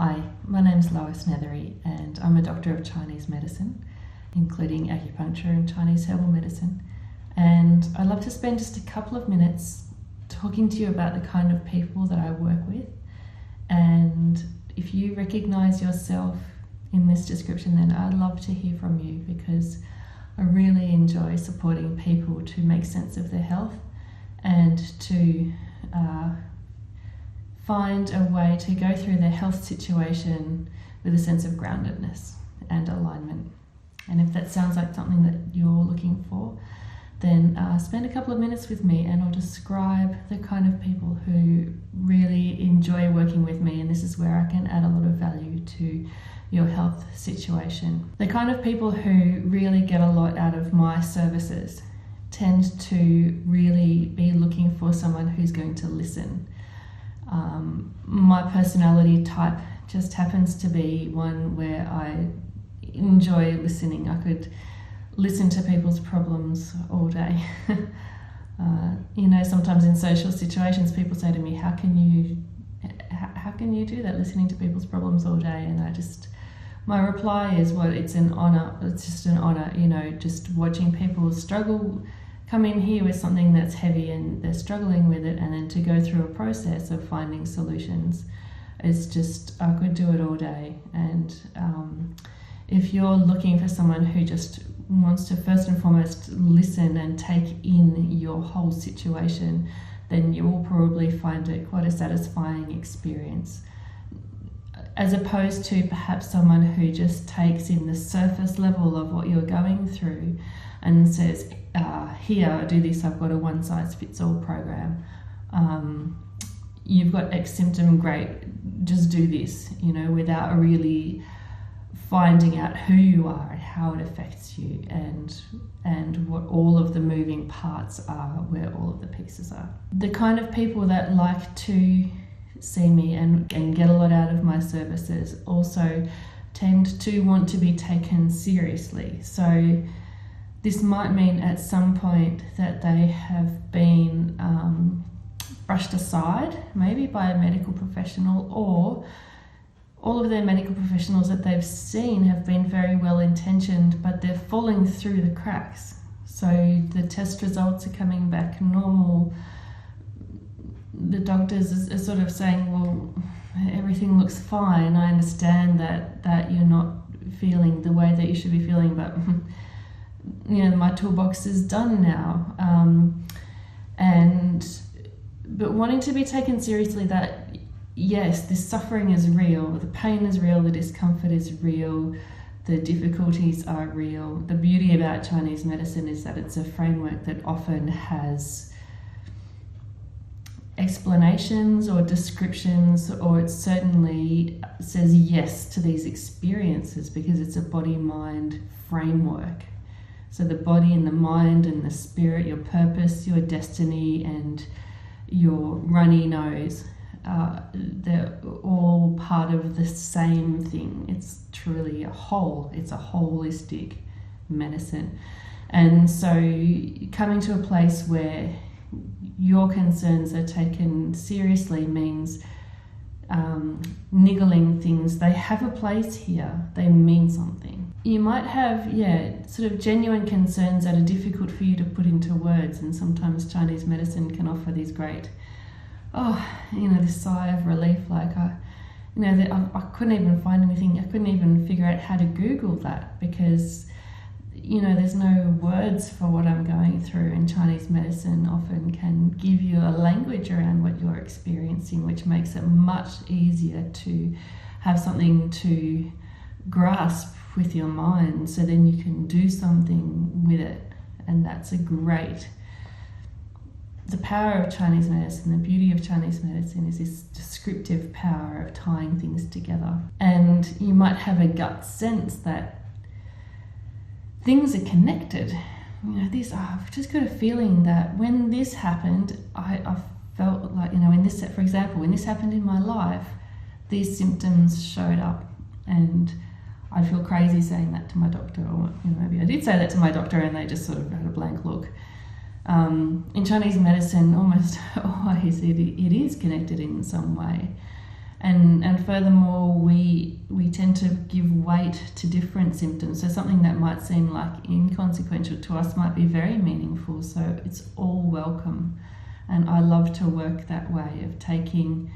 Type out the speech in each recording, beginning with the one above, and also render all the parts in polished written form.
Hi, my name's Lois Nethery and I'm a doctor of Chinese medicine, including acupuncture and Chinese herbal medicine. And I love to spend just a couple of minutes talking to you about the kind of people that I work with. And if you recognise yourself in this description, then I'd love to hear from you, because I really enjoy supporting people to make sense of their health and to find a way to go through their health situation with a sense of groundedness and alignment. And if that sounds like something that you're looking for, then spend a couple of minutes with me and I'll describe the kind of people who really enjoy working with me, and this is where I can add a lot of value to your health situation. The kind of people who really get a lot out of my services tend to really be looking for someone who's going to listen. My personality type just happens to be one where I enjoy listening. I could listen to people's problems all day. Sometimes in social situations people say to me, how can you do that, listening to people's problems all day? And my reply is, well, it's an honor. It's just an honor, just watching people struggle, come in here with something that's heavy and they're struggling with it, and then to go through a process of finding solutions. It's just, I could do it all day. And if you're looking for someone who just wants to first and foremost listen and take in your whole situation, then you will probably find it quite a satisfying experience, as opposed to perhaps someone who just takes in the surface level of what you're going through and says, here, do this, I've got a one-size-fits-all program. You've got X symptom, great, just do this, without really finding out who you are and how it affects you and what all of the moving parts are, where all of the pieces are. The kind of people that like to see me and get a lot out of my services also tend to want to be taken seriously. So this might mean at some point that they have been brushed aside, maybe by a medical professional, or all of their medical professionals that they've seen have been very well intentioned, but they're falling through the cracks. So the test results are coming back normal. The doctors are sort of saying, well, everything looks fine. I understand that you're not feeling the way that you should be feeling, but my toolbox is done now. But wanting to be taken seriously, that yes, this suffering is real, the pain is real, the discomfort is real, the difficulties are real. The beauty about Chinese medicine is that it's a framework that often has explanations or descriptions, or it certainly says yes to these experiences because it's a body-mind framework. So the body and the mind and the spirit, your purpose, your destiny, and your runny nose, they're all part of the same thing. It's truly a whole. It's a holistic medicine. And so coming to a place where your concerns are taken seriously means niggling things. They have a place here. They mean something. You might have, sort of genuine concerns that are difficult for you to put into words, and sometimes Chinese medicine can offer these great, this sigh of relief, like, I couldn't even find anything, I couldn't even figure out how to Google that, because, there's no words for what I'm going through, and Chinese medicine often can give you a language around what you're experiencing, which makes it much easier to have something to grasp with your mind, so then you can do something with it. And that's the power of Chinese medicine, the beauty of Chinese medicine is this descriptive power of tying things together. And you might have a gut sense that things are connected. I've just got a feeling that when this happened, I felt like, when this happened in my life, these symptoms showed up, and I'd feel crazy saying that to my doctor, or maybe I did say that to my doctor and they just sort of had a blank look. In Chinese medicine, almost always it is connected in some way. And furthermore, we tend to give weight to different symptoms. So something that might seem like inconsequential to us might be very meaningful. So it's all welcome. And I love to work that way of taking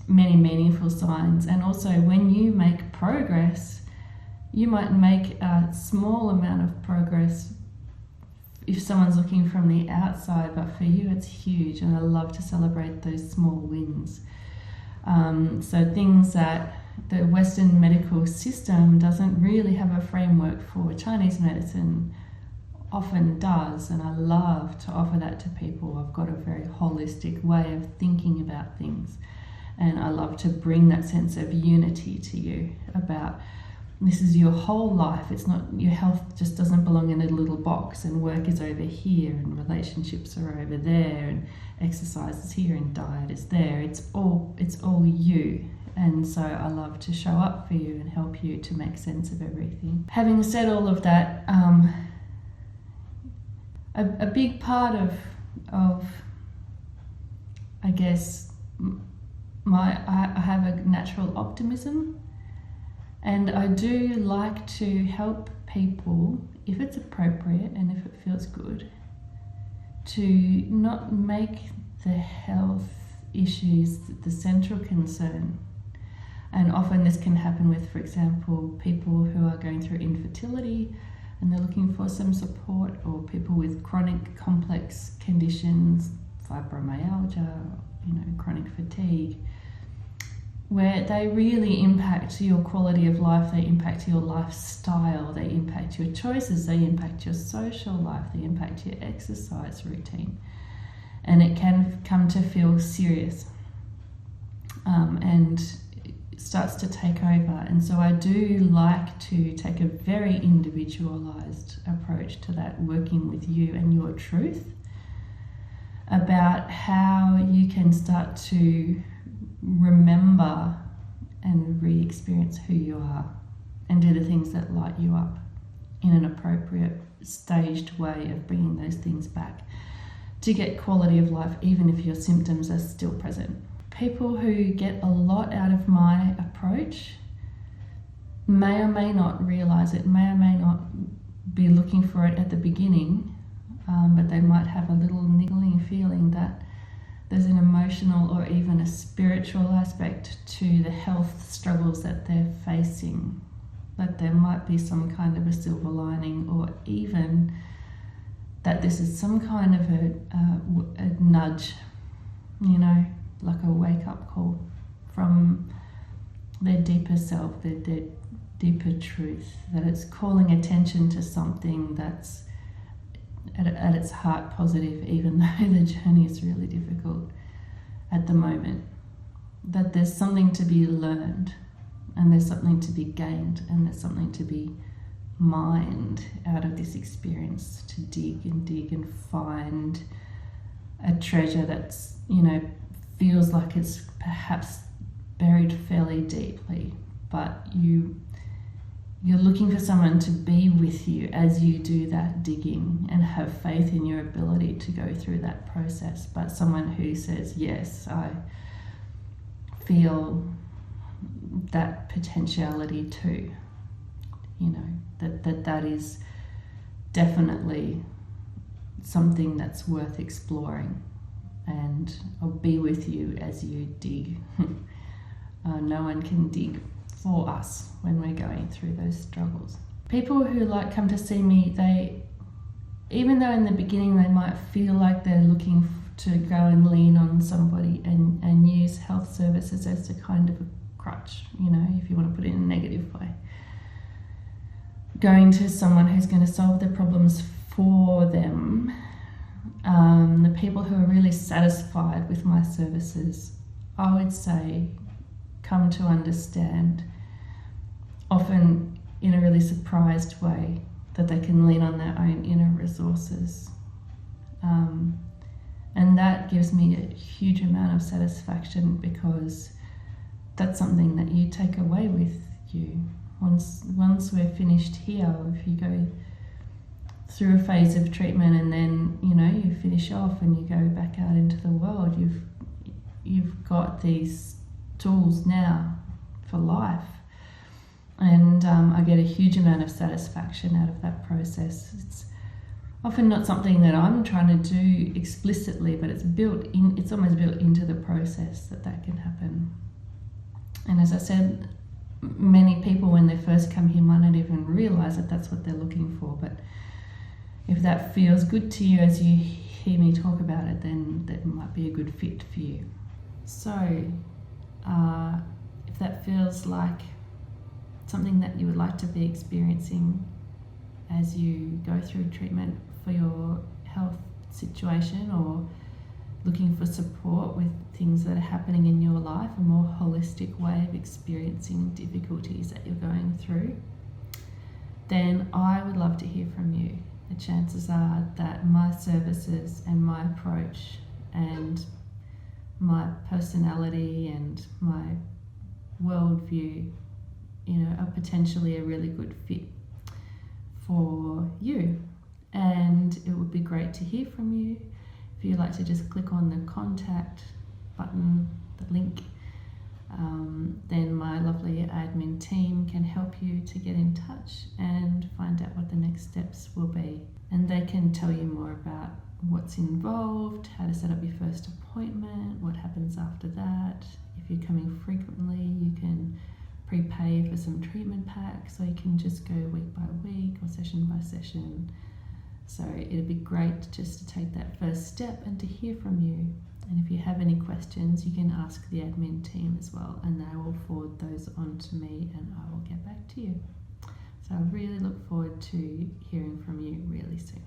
many meaningful signs. And also when you make progress, you might make a small amount of progress if someone's looking from the outside, but for you it's huge. And I love to celebrate those small wins. So things that the Western medical system doesn't really have a framework for, Chinese medicine often does, and I love to offer that to people. I've got a very holistic way of thinking about things, and I love to bring that sense of unity to you about this is your whole life. It's not, your health just doesn't belong in a little box, and work is over here and relationships are over there and exercise is here and diet is there. It's all you. And so I love to show up for you and help you to make sense of everything. Having said all of that, a big part of I guess I have a natural optimism. And I do like to help people, if it's appropriate and if it feels good, to not make the health issues the central concern. And often this can happen with, for example, people who are going through infertility and they're looking for some support, or people with chronic complex conditions, fibromyalgia, chronic fatigue, where they really impact your quality of life, they impact your lifestyle, they impact your choices, they impact your social life, they impact your exercise routine. And it can come to feel serious and it starts to take over. And so I do like to take a very individualized approach to that, working with you and your truth about how you can start to remember and re-experience who you are and do the things that light you up in an appropriate staged way of bringing those things back to get quality of life even if your symptoms are still present. People who get a lot out of my approach may or may not realize it, may or may not be looking for it at the beginning, but they might have a little niggling feeling that there's an emotional or even a spiritual aspect to the health struggles that they're facing, that there might be some kind of a silver lining, or even that this is some kind of a nudge, like a wake-up call from their deeper self, their deeper truth, that it's calling attention to something that's at its heart positive, even though the journey is really difficult at the moment. That there's something to be learned, and there's something to be gained, and there's something to be mined out of this experience, to dig and find a treasure that's, feels like it's perhaps buried fairly deeply, but you're looking for someone to be with you as you do that digging and have faith in your ability to go through that process. But someone who says, yes, I feel that potentiality too, that is definitely something that's worth exploring, and I'll be with you as you dig. No one can dig for us when we're going through those struggles. People who come to see me, they, even though in the beginning they might feel like they're looking to go and lean on somebody and use health services as a kind of a crutch, if you want to put it in a negative way, going to someone who's going to solve their problems for them, the people who are really satisfied with my services, I would say, come to understand, often in a really surprised way, that they can lean on their own inner resources. And that gives me a huge amount of satisfaction, because that's something that you take away with you. Once we're finished here, if you go through a phase of treatment and then, you finish off and you go back out into the world, you've got these tools now for life. And I get a huge amount of satisfaction out of that process. It's often not something that I'm trying to do explicitly, but it's almost built into the process that can happen. And as I said, many people when they first come here might not even realize that that's what they're looking for, but if that feels good to you as you hear me talk about it, then that might be a good fit for you. So if that feels like something that you would like to be experiencing as you go through treatment for your health situation, or looking for support with things that are happening in your life, a more holistic way of experiencing difficulties that you're going through, then I would love to hear from you. The chances are that my services and my approach and my personality and my worldview, are potentially a really good fit for you. And it would be great to hear from you. If you'd like to just click on the contact button, the link, then my lovely admin team can help you to get in touch and find out what the next steps will be. And they can tell you more about what's involved, how to set up your first appointment, what happens after that. If you're coming frequently, you can prepay for some treatment packs, or you can just go week by week or session by session. So it'd be great just to take that first step and to hear from you. And if you have any questions, you can ask the admin team as well, and they will forward those on to me and I will get back to you. So I really look forward to hearing from you really soon.